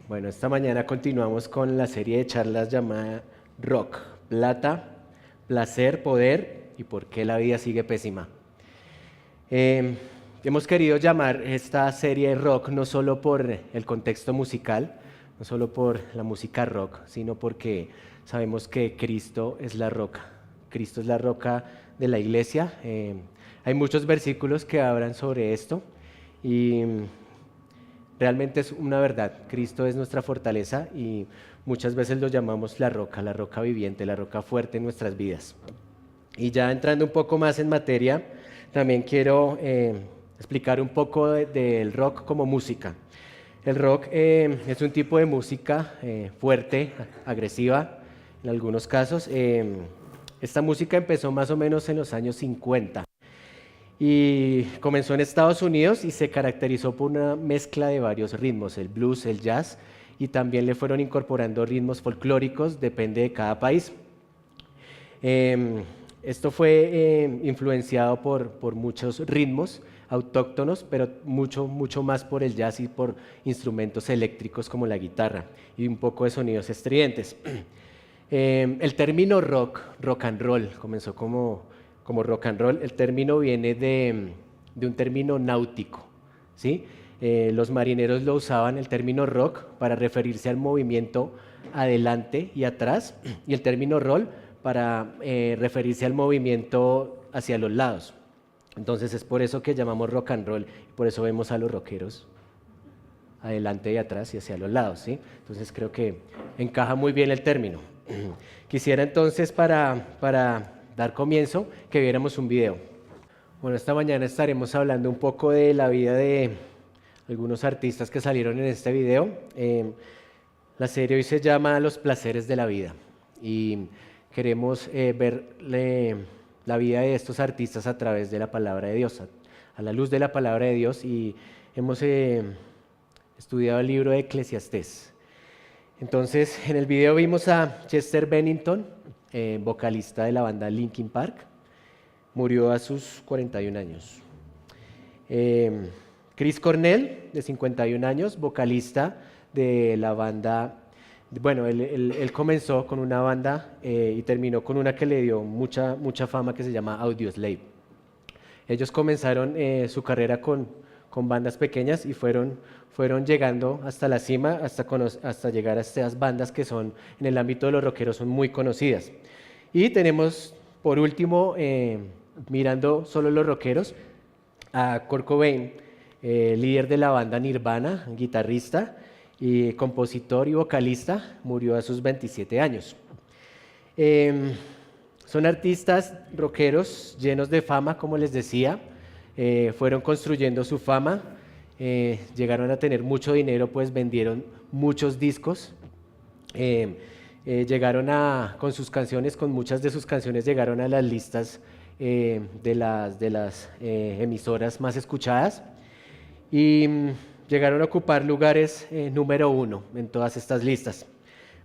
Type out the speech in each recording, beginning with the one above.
Bueno, esta mañana continuamos con la serie de charlas llamada Rock, Plata, Placer, Poder y por qué la vida sigue pésima. Eh, Hemos querido llamar esta serie Rock no solo por el contexto musical, no solo por la música rock, sino porque sabemos que Cristo es la roca. Cristo es la roca de la iglesia. Hay muchos versículos que hablan sobre esto y realmente es una verdad. Cristo es nuestra fortaleza y muchas veces lo llamamos la roca viviente, la roca fuerte en nuestras vidas. Y ya entrando un poco más en materia, también quiero explicar un poco del rock como música. El rock es un tipo de música fuerte, agresiva en algunos casos. Esta música empezó más o menos en los años 50 y comenzó en Estados Unidos y se caracterizó por una mezcla de varios ritmos, el blues, el jazz, y también le fueron incorporando ritmos folclóricos, depende de cada país. Esto fue influenciado por muchos ritmos autóctonos, pero mucho más por el jazz y por instrumentos eléctricos como la guitarra y un poco de sonidos estridentes. El término rock and roll, comenzó como rock and roll. El término viene de un término náutico, ¿sí? Los marineros lo usaban, el término rock, para referirse al movimiento adelante y atrás, y el término roll para referirse al movimiento hacia los lados. Entonces es por eso que llamamos rock and roll, y por eso vemos a los rockeros adelante y atrás y hacia los lados, ¿sí? Entonces creo que encaja muy bien el término. Quisiera entonces para dar comienzo que viéramos un video. Bueno, esta mañana estaremos hablando un poco de la vida de algunos artistas que salieron en este video. La serie hoy se llama Los placeres de la vida y queremos ver la vida de estos artistas a través de la palabra de Dios, a la luz de la palabra de Dios, y hemos estudiado el libro de Eclesiastés. Entonces, en el video vimos a Chester Bennington, vocalista de la banda Linkin Park. Murió a sus 41 años. Chris Cornell, de 51 años, vocalista de la banda. Bueno, él comenzó con una banda y terminó con una que le dio mucha fama, que se llama Audioslave. Ellos comenzaron su carrera con bandas pequeñas y fueron llegando hasta la cima, hasta llegar a estas bandas que son, en el ámbito de los rockeros, son muy conocidas. Y tenemos, por último, mirando solo los rockeros, a Kurt Cobain, líder de la banda Nirvana, guitarrista y compositor y vocalista. Murió a sus 27 años. Son artistas rockeros llenos de fama, como les decía. Fueron construyendo su fama, llegaron a tener mucho dinero, pues vendieron muchos discos. Con sus canciones, con muchas de sus canciones llegaron a las listas de las emisoras más escuchadas y llegaron a ocupar lugares número 1 en todas estas listas.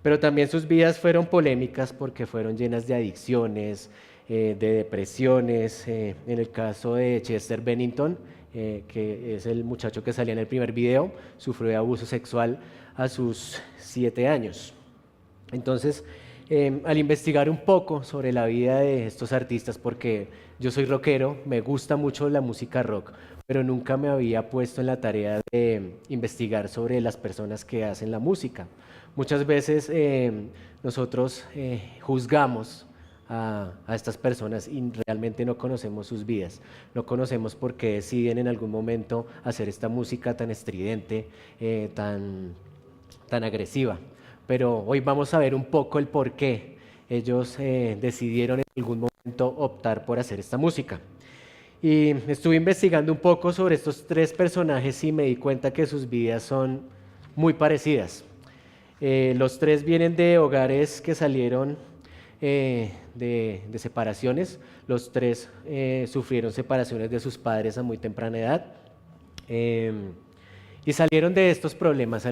Pero también sus vidas fueron polémicas porque fueron llenas de adicciones, de depresiones. En el caso de Chester Bennington, que es el muchacho que salía en el primer video, sufrió de abuso sexual a sus 7 años. Entonces, al investigar un poco sobre la vida de estos artistas, porque yo soy rockero, me gusta mucho la música rock, pero nunca me había puesto en la tarea de investigar sobre las personas que hacen la música. Muchas veces nosotros juzgamos a estas personas y realmente no conocemos sus vidas, no conocemos por qué deciden en algún momento hacer esta música tan estridente, tan agresiva. Pero hoy vamos a ver un poco el por qué ellos decidieron en algún momento optar por hacer esta música. Y estuve investigando un poco sobre estos 3 personajes y me di cuenta que sus vidas son muy parecidas. Los 3 vienen de hogares que salieron de separaciones. Los 3 sufrieron separaciones de sus padres a muy temprana edad. Y salieron de estos problemas,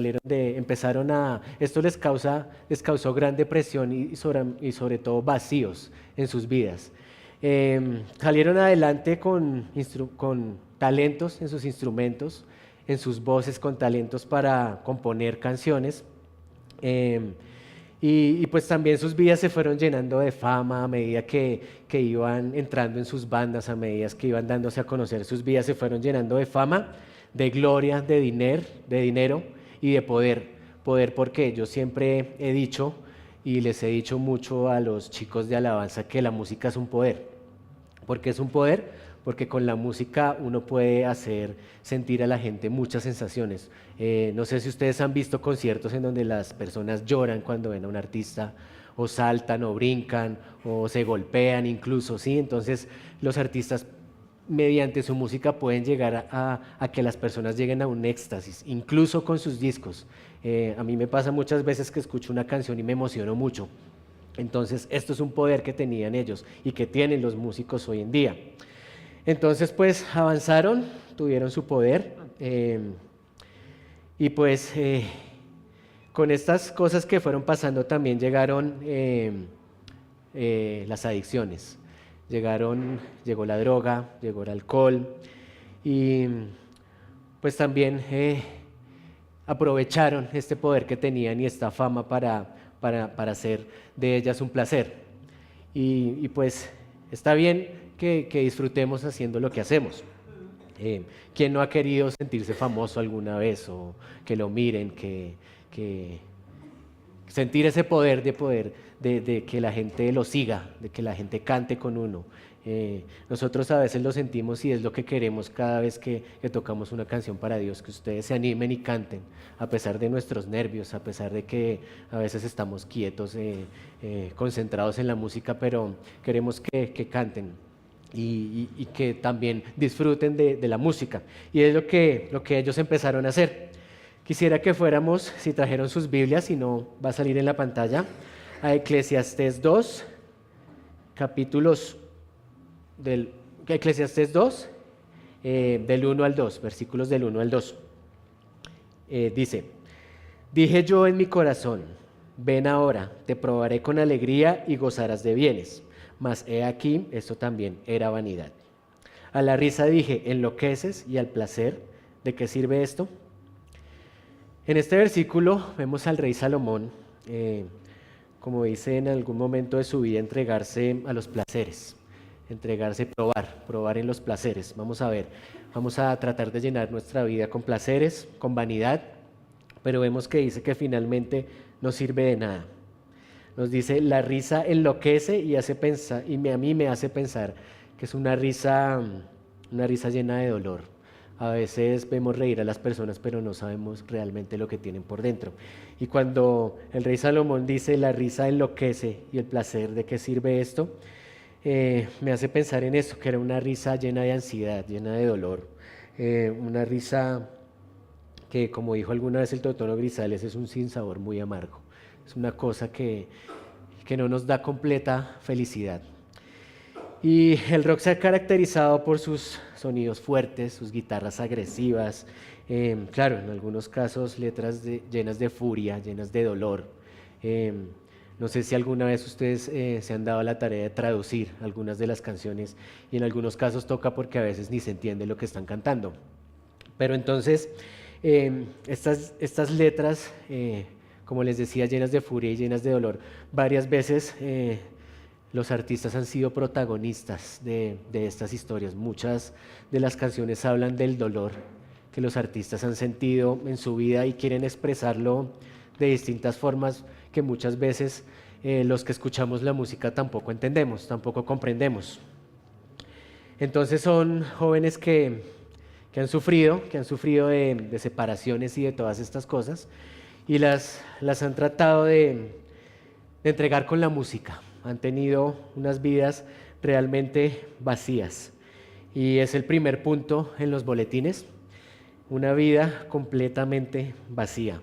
esto les causó gran depresión y sobre todo vacíos en sus vidas. Salieron adelante con talentos en sus instrumentos, en sus voces, con talentos para componer canciones. Eh, y pues también sus vidas se fueron llenando de fama a medida que iban entrando en sus bandas, a medida que iban dándose a conocer, sus vidas se fueron llenando de fama, de gloria, de dinero y de poder. Poder porque yo siempre he dicho y les he dicho mucho a los chicos de alabanza que la música es un poder. ¿Por qué es un poder? Porque con la música uno puede hacer sentir a la gente muchas sensaciones. No sé si ustedes han visto conciertos en donde las personas lloran cuando ven a un artista, o saltan, o brincan, o se golpean incluso, ¿sí? Entonces los artistas mediante su música pueden llegar a que las personas lleguen a un éxtasis, incluso con sus discos. A mí me pasa muchas veces que escucho una canción y me emociono mucho. Entonces, esto es un poder que tenían ellos y que tienen los músicos hoy en día. Entonces, pues avanzaron, tuvieron su poder y pues con estas cosas que fueron pasando también llegaron las adicciones. Llegó la droga, llegó el alcohol y pues también aprovecharon este poder que tenían y esta fama para hacer de ellas un placer. Y pues está bien que disfrutemos haciendo lo que hacemos. ¿Quién no ha querido sentirse famoso alguna vez o que lo miren, que sentir ese poder de que la gente lo siga, de que la gente cante con uno? Nosotros a veces lo sentimos y es lo que queremos cada vez que tocamos una canción para Dios, que ustedes se animen y canten, a pesar de nuestros nervios, a pesar de que a veces estamos quietos, concentrados en la música, pero queremos que canten y que también disfruten de la música. Y es lo que ellos empezaron a hacer. Quisiera que fuéramos, si trajeron sus Biblias, si no va a salir en la pantalla, a Eclesiastés 2, Eclesiastés 2, del 1 al 2, versículos del 1 al 2. Dice, dije yo en mi corazón, ven ahora, te probaré con alegría y gozarás de bienes. Mas he aquí, esto también era vanidad. A la risa dije, enloqueces, y al placer, ¿de qué sirve esto? En este versículo vemos al rey Salomón, como dice en algún momento de su vida, entregarse a los placeres, entregarse, probar en los placeres. Vamos a ver, vamos a tratar de llenar nuestra vida con placeres, con vanidad, pero vemos que dice que finalmente no sirve de nada. Nos dice, la risa enloquece y hace pensar, y a mí me hace pensar que es una risa llena de dolor. A veces vemos reír a las personas, pero no sabemos realmente lo que tienen por dentro. Y cuando el rey Salomón dice, la risa enloquece y el placer, ¿de qué sirve esto? Me hace pensar en eso, que era una risa llena de ansiedad, llena de dolor. Una risa que, como dijo alguna vez el Totono Grisales, es un sinsabor muy amargo. Es una cosa que no nos da completa felicidad. Y el rock se ha caracterizado por sus sonidos fuertes, sus guitarras agresivas, claro, en algunos casos letras llenas de furia, llenas de dolor. No sé si alguna vez ustedes se han dado la tarea de traducir algunas de las canciones y en algunos casos toca porque a veces ni se entiende lo que están cantando. Pero entonces, estas letras, como les decía, llenas de furia y llenas de dolor, varias veces los artistas han sido protagonistas de estas historias. Muchas de las canciones hablan del dolor que los artistas han sentido en su vida y quieren expresarlo de distintas formas que muchas veces los que escuchamos la música tampoco entendemos, tampoco comprendemos. Entonces son jóvenes que han sufrido de separaciones y de todas estas cosas y las han tratado de entregar con la música. Han tenido unas vidas realmente vacías. Y es el primer punto en los boletines, una vida completamente vacía.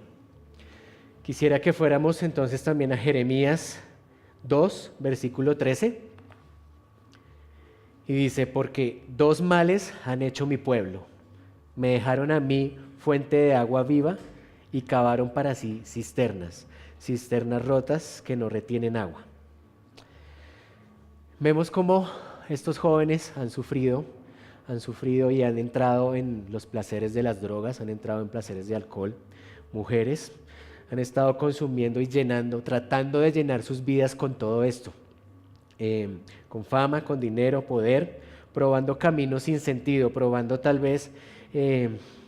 Quisiera que fuéramos entonces también a Jeremías 2, versículo 13. Y dice, porque dos males han hecho mi pueblo. Me dejaron a mí fuente de agua viva y cavaron para sí cisternas rotas que no retienen agua. Vemos cómo estos jóvenes han han sufrido y han entrado en los placeres de las drogas, han entrado en placeres de alcohol. Mujeres han estado consumiendo y llenando, tratando de llenar sus vidas con todo esto, con fama, con dinero, poder, probando caminos sin sentido, probando tal vez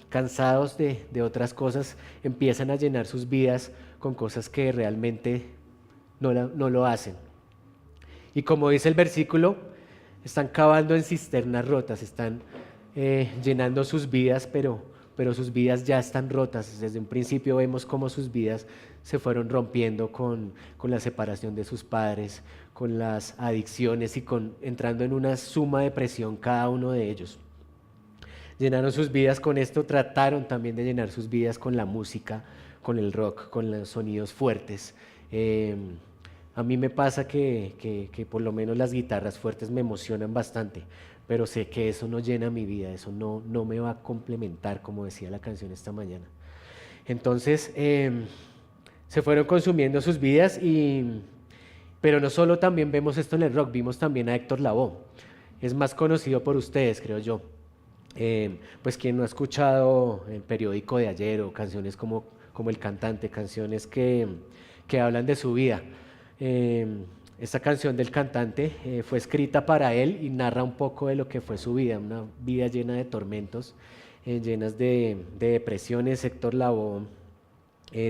cansados de otras cosas, empiezan a llenar sus vidas con cosas que realmente no lo hacen. Y como dice el versículo, están cavando en cisternas rotas, están llenando sus vidas, pero sus vidas ya están rotas. Desde un principio vemos cómo sus vidas se fueron rompiendo con la separación de sus padres, con las adicciones y entrando en una suma depresión cada uno de ellos. Llenaron sus vidas con esto, trataron también de llenar sus vidas con la música, con el rock, con los sonidos fuertes. A mí me pasa que por lo menos las guitarras fuertes me emocionan bastante, pero sé que eso no llena mi vida, eso no me va a complementar, como decía la canción esta mañana. Entonces, se fueron consumiendo sus vidas, pero no solo también vemos esto en el rock, vimos también a Héctor Lavoe. Es más conocido por ustedes, creo yo. Pues quien no ha escuchado el periódico de ayer o canciones como El Cantante, canciones que hablan de su vida. Esta canción del cantante fue escrita para él y narra un poco de lo que fue su vida, una vida llena de tormentos, llenas de depresiones. Héctor Lavoe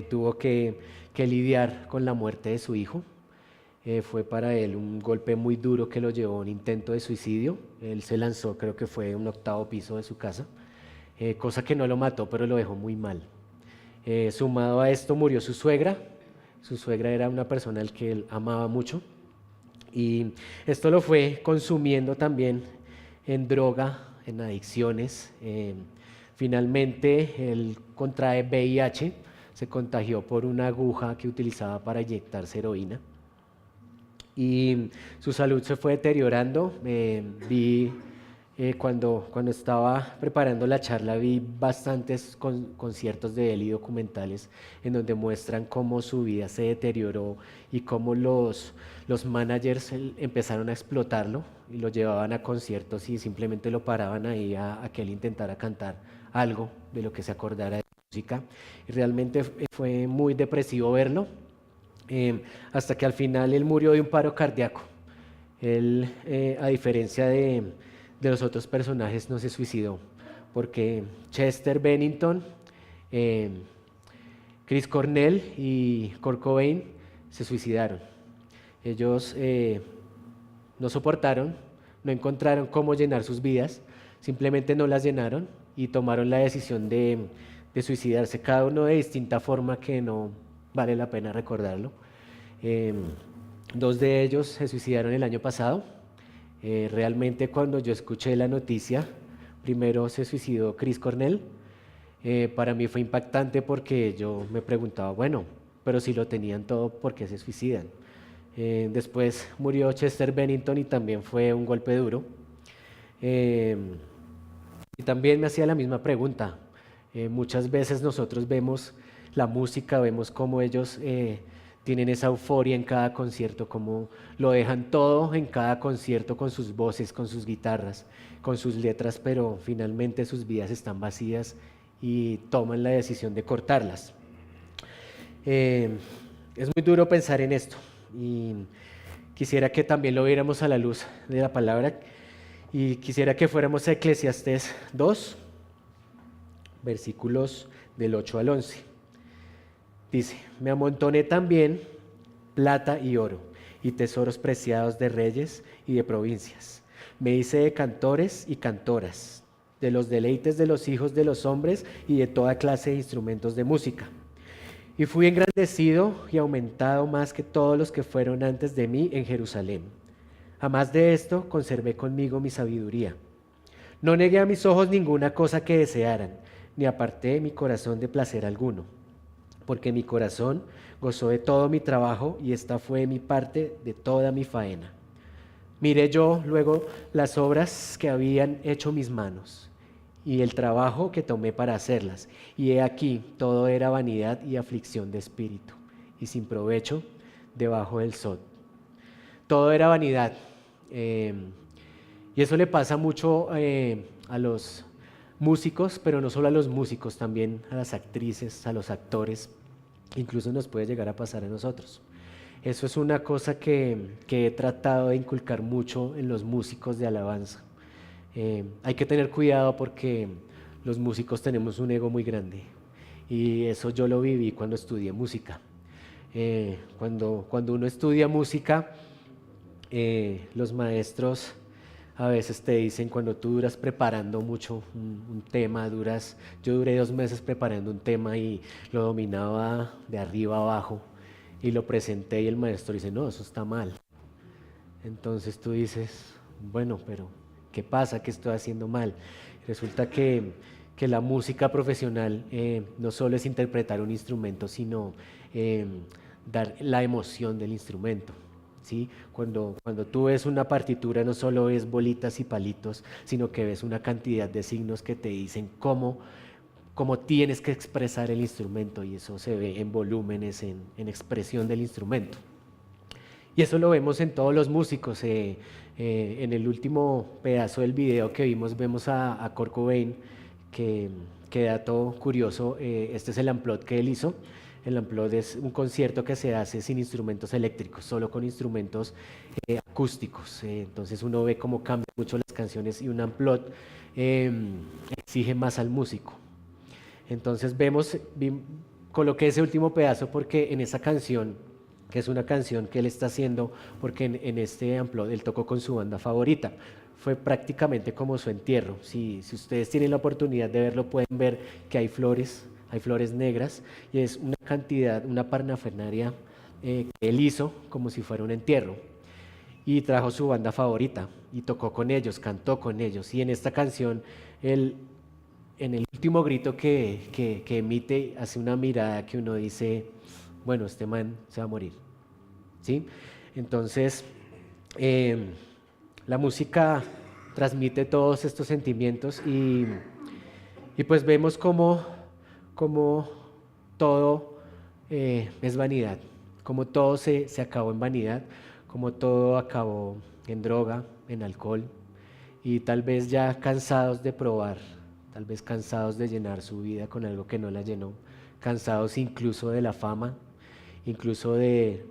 tuvo que lidiar con la muerte de su hijo. Fue para él un golpe muy duro que lo llevó a un intento de suicidio. Él se lanzó, creo que fue un 8º piso de su casa, cosa que no lo mató, pero lo dejó muy mal. Sumado a esto murió su suegra. Su suegra era una persona al que él amaba mucho y esto lo fue consumiendo también en droga, en adicciones. Finalmente él contrae VIH, se contagió por una aguja que utilizaba para inyectarse heroína y su salud se fue deteriorando. Cuando estaba preparando la charla vi bastantes conciertos de él y documentales en donde muestran cómo su vida se deterioró y cómo los managers empezaron a explotarlo y lo llevaban a conciertos y simplemente lo paraban ahí a que él intentara cantar algo de lo que se acordara de música. Y realmente fue muy depresivo verlo, hasta que al final él murió de un paro cardíaco. Él, a diferencia de los otros personajes, no se suicidó, porque Chester Bennington, Chris Cornell y Kurt Cobain se suicidaron. Ellos no soportaron, no encontraron cómo llenar sus vidas, simplemente no las llenaron y tomaron la decisión de suicidarse, cada uno de distinta forma que no vale la pena recordarlo. 2 de ellos se suicidaron el año pasado. Realmente cuando yo escuché la noticia, primero se suicidó Chris Cornell. Para mí fue impactante porque yo me preguntaba, bueno, pero si lo tenían todo, ¿por qué se suicidan? Después murió Chester Bennington y también fue un golpe duro. Y también me hacía la misma pregunta. Muchas veces nosotros vemos la música, vemos cómo ellos tienen esa euforia en cada concierto, cómo lo dejan todo en cada concierto con sus voces, con sus guitarras, con sus letras, pero finalmente sus vidas están vacías y toman la decisión de cortarlas. Es muy duro pensar en esto y quisiera que también lo viéramos a la luz de la palabra y quisiera que fuéramos a Eclesiastés 2, versículos del 8 al 11. Dice: me amontoné también plata y oro y tesoros preciados de reyes y de provincias. Me hice de cantores y cantoras, de los deleites de los hijos de los hombres y de toda clase de instrumentos de música. Y fui engrandecido y aumentado más que todos los que fueron antes de mí en Jerusalén. Además de esto, conservé conmigo mi sabiduría. No negué a mis ojos ninguna cosa que desearan, ni aparté mi corazón de placer alguno, porque mi corazón gozó de todo mi trabajo y esta fue mi parte de toda mi faena. Miré yo luego las obras que habían hecho mis manos y el trabajo que tomé para hacerlas, y he aquí, todo era vanidad y aflicción de espíritu, y sin provecho debajo del sol. Todo era vanidad. Y eso le pasa mucho a los músicos, pero no solo a los músicos, también a las actrices, a los actores, incluso nos puede llegar a pasar a nosotros. Eso es una cosa que he tratado de inculcar mucho en los músicos de alabanza. Hay que tener cuidado porque los músicos tenemos un ego muy grande y eso yo lo viví cuando estudié música. Cuando uno estudia música, los maestros a veces te dicen cuando tú duras preparando mucho un tema, yo duré 2 meses preparando un tema y lo dominaba de arriba a abajo y lo presenté y el maestro dice, no, eso está mal. Entonces tú dices, bueno, pero ¿qué pasa? ¿Qué estoy haciendo mal? Resulta que la música profesional no solo es interpretar un instrumento, sino dar la emoción del instrumento. ¿Sí? Cuando tú ves una partitura no solo ves bolitas y palitos, sino que ves una cantidad de signos que te dicen cómo tienes que expresar el instrumento y eso se ve en volúmenes, en expresión del instrumento. Y eso lo vemos en todos los músicos. En el último pedazo del video que vimos, vemos a Kurt Cobain, que dato curioso, este es el Unplugged que él hizo. El Unplugged es un concierto que se hace sin instrumentos eléctricos, solo con instrumentos acústicos. Entonces uno ve cómo cambian mucho las canciones y un Unplugged exige más al músico. Entonces coloqué ese último pedazo porque en esa canción, que es una canción que él está haciendo, porque en este Unplugged él tocó con su banda favorita. Fue prácticamente como su entierro. Si ustedes tienen la oportunidad de verlo, pueden ver que hay flores negras y es una cantidad, una parnafernaria que él hizo como si fuera un entierro. Y trajo su banda favorita y tocó con ellos, cantó con ellos. Y en esta canción, él, en el último grito que emite, hace una mirada que uno dice, bueno, este man se va a morir. ¿Sí? Entonces, la música transmite todos estos sentimientos y pues vemos cómo todo es vanidad, como todo se acabó en vanidad, como todo acabó en droga, en alcohol, y tal vez ya cansados de probar, tal vez cansados de llenar su vida con algo que no la llenó, cansados incluso de la fama, incluso de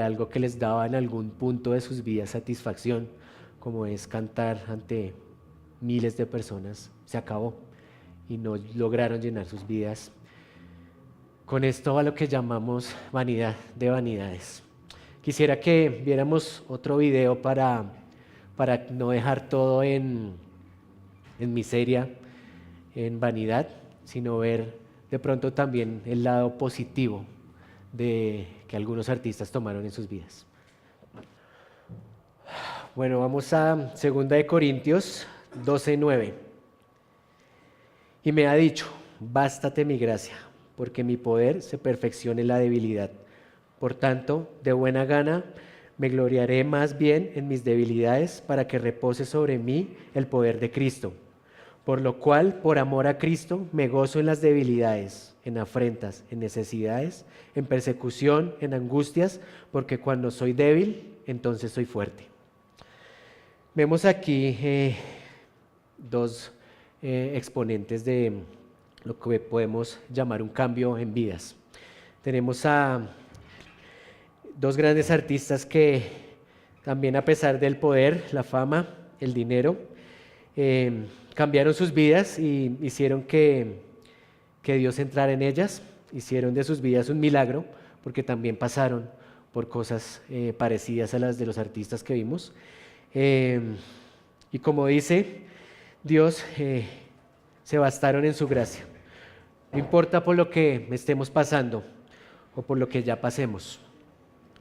algo que les daba en algún punto de sus vidas satisfacción, como es cantar ante miles de personas, se acabó y no lograron llenar sus vidas con esto a lo que llamamos vanidad de vanidades. Quisiera que viéramos otro video para no dejar todo en miseria, en vanidad, sino ver de pronto también el lado positivo de que algunos artistas tomaron en sus vidas. Bueno, vamos a 2 de Corintios 12:9. Y me ha dicho, bástate mi gracia, porque mi poder se perfecciona en la debilidad. Por tanto, de buena gana me gloriaré más bien en mis debilidades para que repose sobre mí el poder de Cristo. Por lo cual, por amor a Cristo, me gozo en las debilidades, en afrentas, en necesidades, en persecución, en angustias, porque cuando soy débil, entonces soy fuerte. Vemos aquí dos exponentes de lo que podemos llamar un cambio en vidas. Tenemos a 2 grandes artistas que también, a pesar del poder, la fama, el dinero, cambiaron sus vidas y hicieron que Dios entrara en ellas, hicieron de sus vidas un milagro, porque también pasaron por cosas parecidas a las de los artistas que vimos. Y como dice Dios, se bastaron en su gracia. No importa por lo que estemos pasando o por lo que ya pasemos,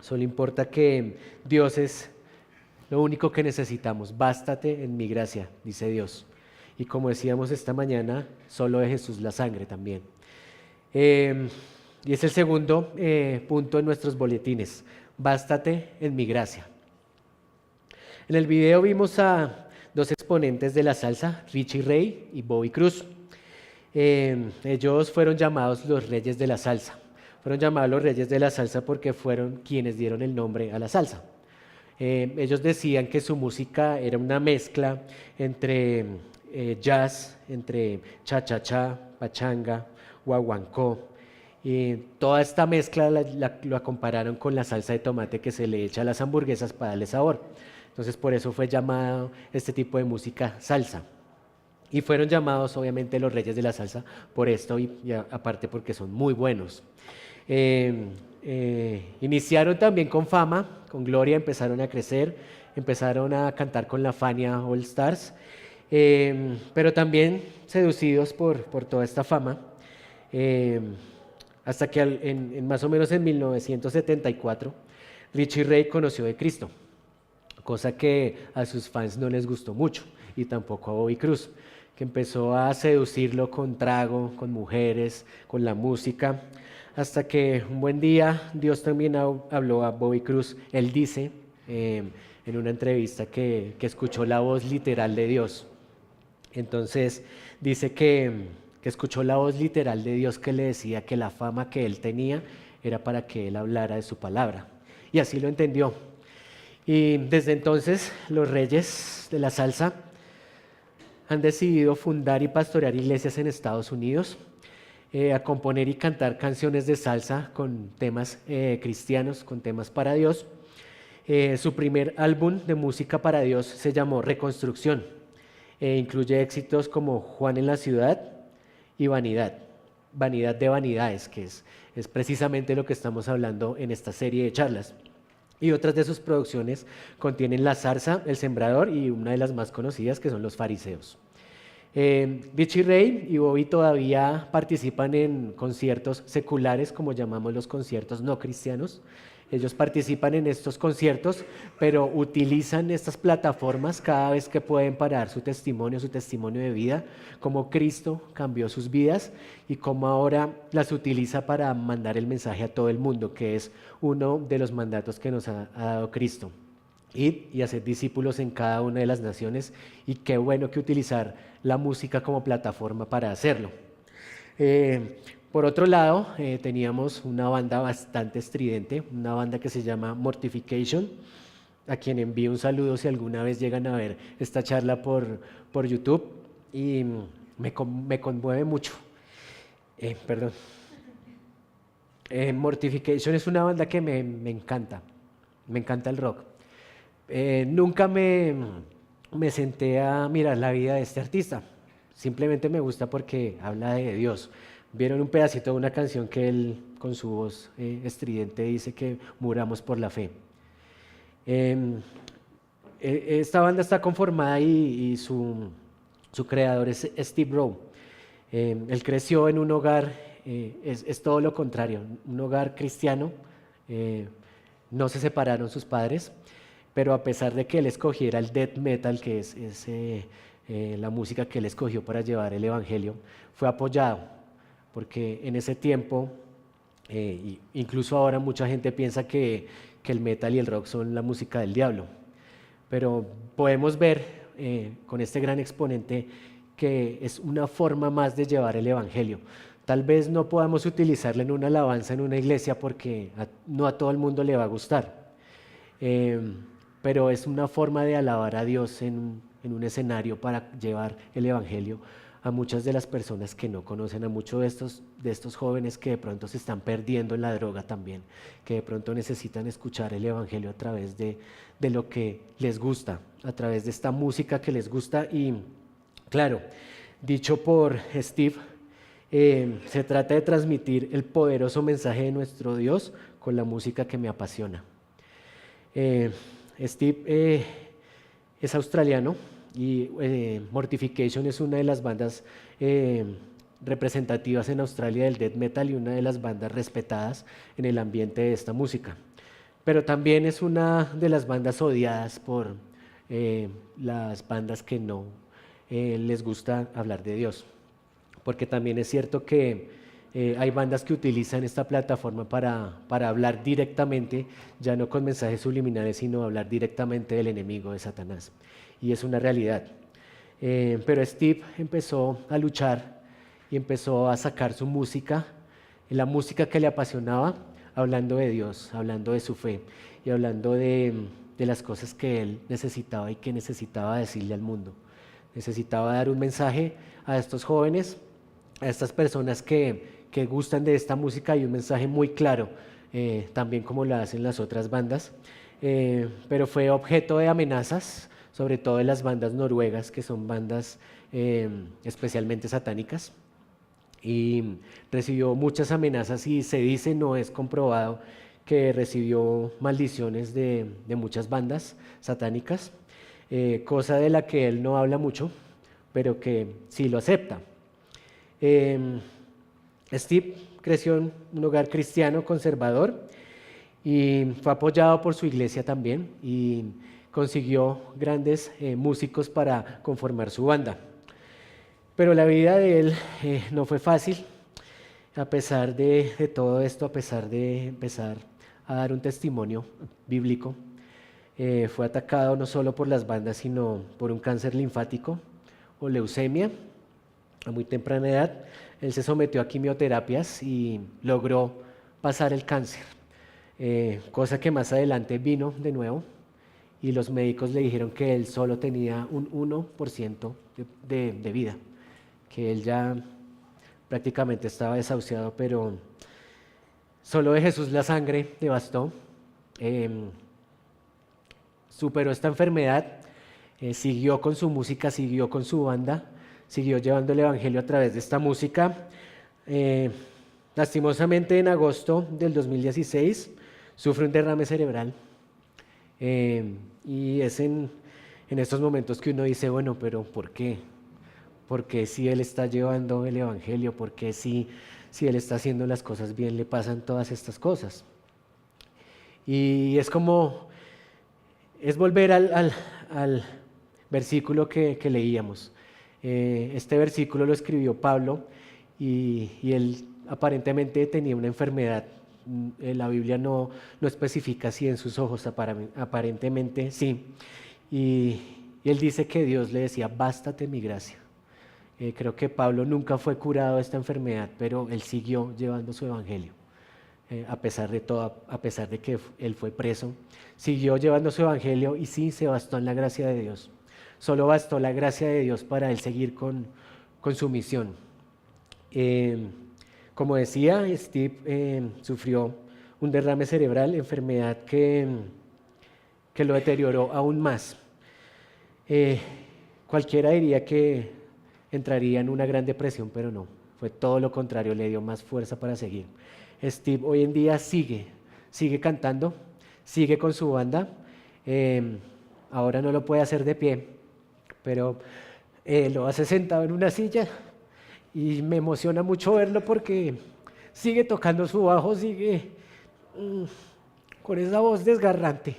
solo importa que Dios es lo único que necesitamos. Bástate en mi gracia, dice Dios. Y como decíamos esta mañana, solo de Jesús la sangre también. Y es el segundo punto en nuestros boletines. Bástate en mi gracia. En el video vimos a 2 exponentes de la salsa, Richie Ray y Bobby Cruz. Ellos fueron llamados los reyes de la salsa. Fueron llamados los reyes de la salsa porque fueron quienes dieron el nombre a la salsa. Ellos decían que su música era una mezcla entre jazz, entre cha-cha-cha, pachanga, guaguancó. Y toda esta mezcla la compararon con la salsa de tomate que se le echa a las hamburguesas para darle sabor. Entonces por eso fue llamado este tipo de música salsa. Y fueron llamados obviamente los reyes de la salsa por esto y aparte porque son muy buenos. Iniciaron también con fama, con gloria, empezaron a crecer, empezaron a cantar con la Fania All Stars, pero también seducidos por toda esta fama, eh, hasta que más o menos en 1974 Richie Ray conoció de Cristo, cosa que a sus fans no les gustó mucho y tampoco a Bobby Cruz, que empezó a seducirlo con trago, con mujeres, con la música, hasta que un buen día Dios también habló a Bobby Cruz. Él dice en una entrevista que escuchó la voz literal de Dios. Entonces dice que escuchó la voz literal de Dios que le decía que la fama que él tenía era para que él hablara de su palabra. Y así lo entendió. Y desde entonces los reyes de la salsa han decidido fundar y pastorear iglesias en Estados Unidos, a componer y cantar canciones de salsa con temas cristianos, con temas para Dios. Su primer álbum de música para Dios se llamó Reconstrucción. Incluye éxitos como Juan en la ciudad y Vanidad, Vanidad de vanidades, que es precisamente lo que estamos hablando en esta serie de charlas. Y otras de sus producciones contienen La zarza, El sembrador y una de las más conocidas que son Los fariseos. Richie Ray y Bobby todavía participan en conciertos seculares, como llamamos los conciertos no cristianos. Ellos participan en estos conciertos, pero utilizan estas plataformas cada vez que pueden para dar su testimonio de vida, cómo Cristo cambió sus vidas y cómo ahora las utiliza para mandar el mensaje a todo el mundo, que es uno de los mandatos que nos ha dado Cristo. Ir y hacer discípulos en cada una de las naciones, y qué bueno que utilizar la música como plataforma para hacerlo. Por otro lado, teníamos una banda bastante estridente, una banda que se llama Mortification, a quien envío un saludo si alguna vez llegan a ver esta charla por YouTube, y me conmueve mucho. Perdón. Mortification es una banda que me encanta el rock. Nunca me senté a mirar la vida de este artista, simplemente me gusta porque habla de Dios. Vieron un pedacito de una canción que él con su voz estridente dice que muramos por la fe. Esta banda está conformada y su creador es Steve Rowe. Él creció en un hogar, es todo lo contrario, un hogar cristiano. No se separaron sus padres, pero a pesar de que él escogiera el death metal, que es la música que él escogió para llevar el evangelio, fue apoyado, porque en ese tiempo, incluso ahora mucha gente piensa que el metal y el rock son la música del diablo, pero podemos ver con este gran exponente que es una forma más de llevar el evangelio. Tal vez no podamos utilizarla en una alabanza en una iglesia porque no a todo el mundo le va a gustar, pero es una forma de alabar a Dios en un escenario para llevar el evangelio a muchas de las personas que no conocen, a muchos de estos jóvenes que de pronto se están perdiendo en la droga también, que de pronto necesitan escuchar el evangelio a través de lo que les gusta, a través de esta música que les gusta. Y claro, dicho por Steve, se trata de transmitir el poderoso mensaje de nuestro Dios con la música que me apasiona. Steve es australiano y Mortification es una de las bandas representativas en Australia del death metal y una de las bandas respetadas en el ambiente de esta música. Pero también es una de las bandas odiadas por las bandas que no les gusta hablar de Dios, porque también es cierto que hay bandas que utilizan esta plataforma para hablar directamente, ya no con mensajes subliminales, sino hablar directamente del enemigo, de Satanás. Y es una realidad. Pero Steve empezó a luchar y empezó a sacar su música, la música que le apasionaba, hablando de Dios, hablando de su fe y hablando de las cosas que él necesitaba y que necesitaba decirle al mundo. Necesitaba dar un mensaje a estos jóvenes, a estas personas que gustan de esta música, y un mensaje muy claro, también como lo hacen las otras bandas. Pero fue objeto de amenazas, sobre todo de las bandas noruegas, que son bandas especialmente satánicas, y recibió muchas amenazas y se dice, no es comprobado, que recibió maldiciones de muchas bandas satánicas, cosa de la que él no habla mucho, pero que sí lo acepta. Eh, Steve creció en un hogar cristiano conservador y fue apoyado por su iglesia también, y consiguió grandes músicos para conformar su banda. Pero la vida de él no fue fácil, a pesar de todo esto, a pesar de empezar a dar un testimonio bíblico. Fue atacado no solo por las bandas, sino por un cáncer linfático o leucemia a muy temprana edad. Él se sometió a quimioterapias y logró pasar el cáncer, cosa que más adelante vino de nuevo, y los médicos le dijeron que él solo tenía un 1% de vida, que él ya prácticamente estaba desahuciado, pero solo de Jesús la sangre le bastó. Superó esta enfermedad, siguió con su música, siguió con su banda, siguió llevando el evangelio a través de esta música. Lastimosamente, en agosto del 2016 sufre un derrame cerebral, y es en estos momentos que uno dice, bueno, pero ¿por qué? ¿Por qué si él está llevando el evangelio? ¿Por qué si él está haciendo las cosas bien le pasan todas estas cosas? Y es volver al versículo que leíamos. Este versículo lo escribió Pablo, y él aparentemente tenía una enfermedad. La Biblia no especifica si en sus ojos, aparentemente sí. Y él dice que Dios le decía, bástate mi gracia. Creo que Pablo nunca fue curado de esta enfermedad, pero él siguió llevando su evangelio. A pesar de todo, a pesar de que él fue preso, siguió llevando su evangelio, y sí se bastó en la gracia de Dios. Solo bastó la gracia de Dios para él seguir con su misión. Como decía, Steve sufrió un derrame cerebral, enfermedad que lo deterioró aún más. Cualquiera diría que entraría en una gran depresión, pero no, fue todo lo contrario, le dio más fuerza para seguir. Steve hoy en día sigue cantando, sigue con su banda. Ahora no lo puede hacer de pie, pero lo hace sentado en una silla, y me emociona mucho verlo porque sigue tocando su bajo, sigue con esa voz desgarrante,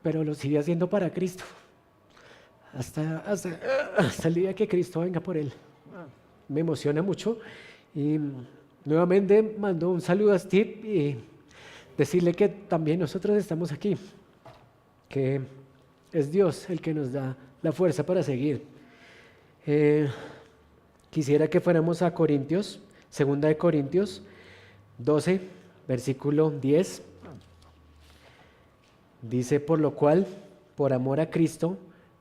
pero lo sigue haciendo para Cristo, hasta el día que Cristo venga por él. Me emociona mucho, y nuevamente mando un saludo a Steve y decirle que también nosotros estamos aquí, que es Dios el que nos da la fuerza para seguir. Quisiera que fuéramos a Corintios, 2 12, versículo 10. Dice, por lo cual, por amor a Cristo,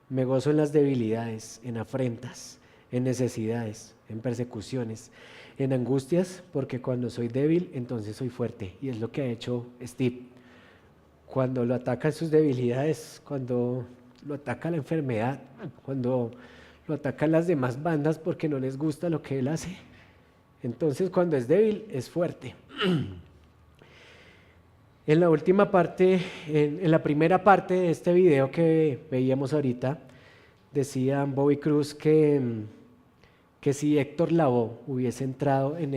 me gozo en las debilidades, en afrentas, en necesidades, en persecuciones, en angustias, porque cuando soy débil, entonces soy fuerte. Y es lo que ha hecho Steve. Cuando lo atacan sus debilidades, cuando lo ataca la enfermedad, cuando lo atacan las demás bandas porque no les gusta lo que él hace, entonces cuando es débil, es fuerte. En la última parte, en la primera parte de este video que veíamos ahorita, decía Bobby Cruz que si Héctor Lavoe hubiese entrado en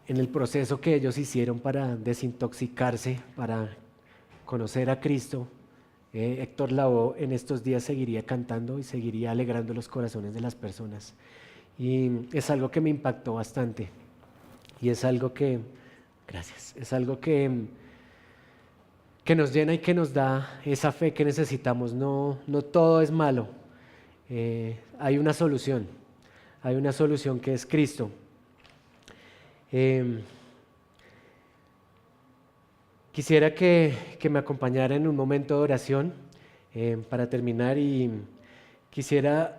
el proceso que ellos hicieron para desintoxicarse, para conocer a Cristo, Héctor Lavoe en estos días seguiría cantando y seguiría alegrando los corazones de las personas. Y es algo que me impactó bastante, y es algo es algo que nos llena y que nos da esa fe que necesitamos. No todo es malo. Hay una solución que es Cristo. Quisiera que me acompañara en un momento de oración para terminar, y Quisiera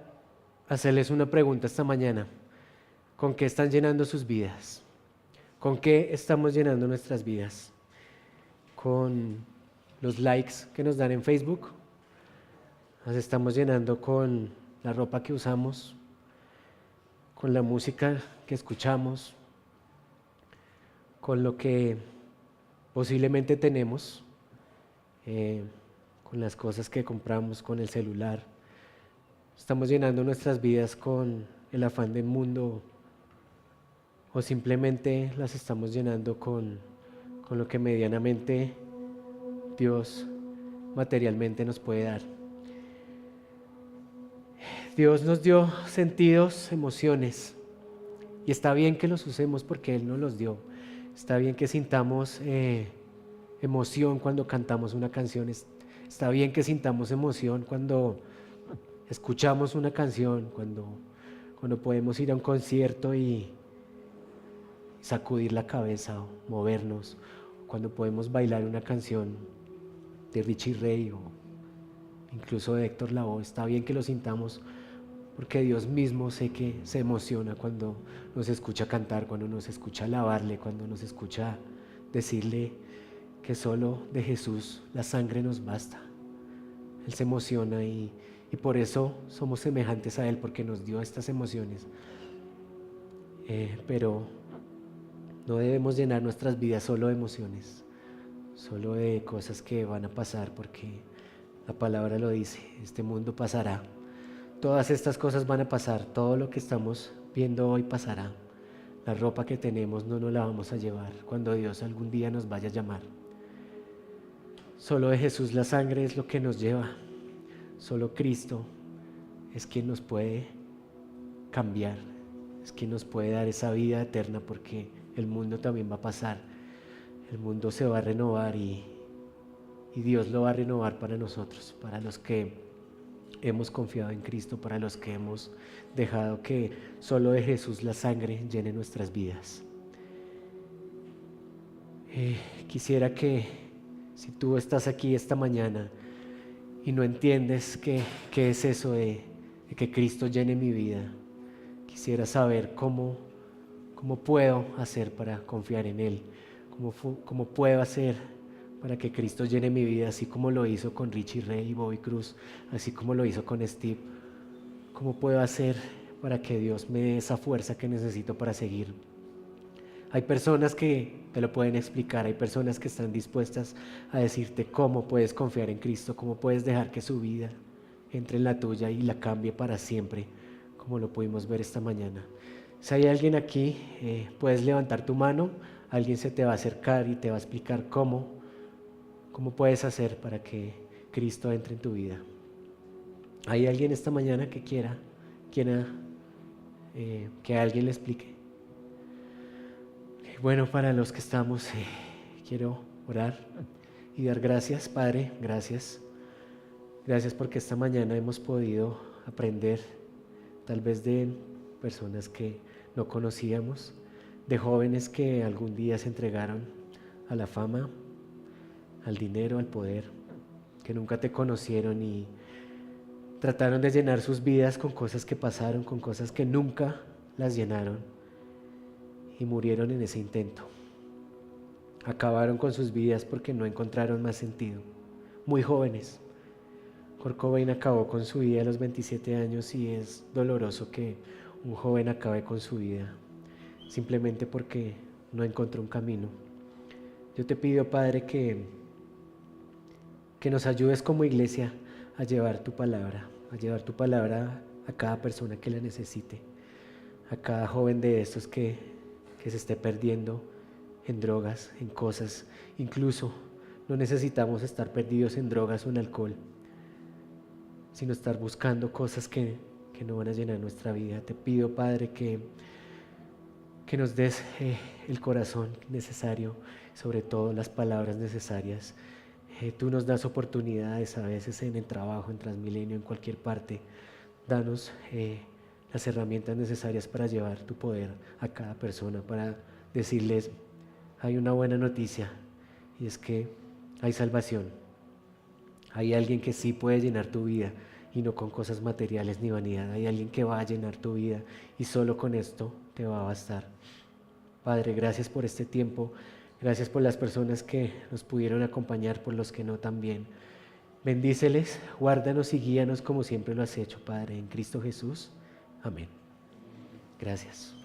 hacerles una pregunta esta mañana. ¿Con qué están llenando sus vidas? ¿Con qué estamos llenando nuestras vidas? ¿Con los likes que nos dan en Facebook? ¿Las estamos llenando con la ropa que usamos? ¿Con la música que escuchamos? ¿Con lo que posiblemente tenemos? ¿Con las cosas que compramos, con el celular? ¿Estamos llenando nuestras vidas con el afán del mundo o simplemente las estamos llenando con lo que medianamente Dios materialmente nos puede dar? Dios nos dio sentidos, emociones, y está bien que los usemos porque Él nos los dio. Está bien que sintamos emoción cuando cantamos una canción. Está bien que sintamos emoción cuando escuchamos una canción, cuando podemos ir a un concierto y sacudir la cabeza o movernos, cuando podemos bailar una canción de Richie Ray o incluso de Héctor Lavoe. Está bien que lo sintamos porque Dios mismo sé que se emociona cuando nos escucha cantar, cuando nos escucha alabarle, cuando nos escucha decirle que solo de Jesús la sangre nos basta. Él se emociona y por eso somos semejantes a Él, porque nos dio estas emociones. Pero no debemos llenar nuestras vidas solo de emociones, solo de cosas que van a pasar, porque la palabra lo dice, este mundo pasará. Todas estas cosas van a pasar, todo lo que estamos viendo hoy pasará. La ropa que tenemos no nos la vamos a llevar cuando Dios algún día nos vaya a llamar. Solo de Jesús la sangre es lo que nos lleva. Solo Cristo es quien nos puede cambiar, es quien nos puede dar esa vida eterna, porque el mundo también va a pasar. El mundo se va a renovar y Dios lo va a renovar para nosotros, para los que hemos confiado en Cristo, para los que hemos dejado que solo de Jesús la sangre llene nuestras vidas. Quisiera que si tú estás aquí esta mañana y no entiendes qué es eso de que Cristo llene mi vida, quisiera saber cómo puedo hacer para confiar en Él, cómo puedo hacer para que Cristo llene mi vida, así como lo hizo con Richie Ray y Bobby Cruz, así como lo hizo con Steve. ¿Cómo puedo hacer para que Dios me dé esa fuerza que necesito para seguir? Hay personas que te lo pueden explicar, hay personas que están dispuestas a decirte cómo puedes confiar en Cristo, cómo puedes dejar que su vida entre en la tuya y la cambie para siempre, como lo pudimos ver esta mañana. Si hay alguien aquí, puedes levantar tu mano, alguien se te va a acercar y te va a explicar cómo puedes hacer para que Cristo entre en tu vida. ¿Hay alguien esta mañana que quiera que alguien le explique? Bueno, para los que estamos, quiero orar y dar gracias, Padre, gracias. Gracias porque esta mañana hemos podido aprender, tal vez de personas que no conocíamos, de jóvenes que algún día se entregaron a la fama, al dinero, al poder, que nunca te conocieron y trataron de llenar sus vidas con cosas que pasaron, con cosas que nunca las llenaron. Y murieron en ese intento. Acabaron con sus vidas porque no encontraron más sentido. Muy jóvenes. Kurt Cobain acabó con su vida a los 27 años y es doloroso que un joven acabe con su vida simplemente porque no encontró un camino. Yo te pido, Padre, que nos ayudes como iglesia a llevar tu palabra a cada persona que la necesite, a cada joven de estos que se esté perdiendo en drogas, en cosas. Incluso no necesitamos estar perdidos en drogas o en alcohol, sino estar buscando cosas que no van a llenar nuestra vida. Te pido, Padre, que nos des el corazón necesario, sobre todo las palabras necesarias. Tú nos das oportunidades a veces en el trabajo, en Transmilenio, en cualquier parte. Danos las herramientas necesarias para llevar tu poder a cada persona, para decirles, hay una buena noticia, y es que hay salvación. Hay alguien que sí puede llenar tu vida, y no con cosas materiales ni vanidad. Hay alguien que va a llenar tu vida y solo con esto te va a bastar. Padre, gracias por este tiempo, gracias por las personas que nos pudieron acompañar, por los que no también. Bendíceles, guárdanos y guíanos como siempre lo has hecho, Padre, en Cristo Jesús. Amén. Gracias.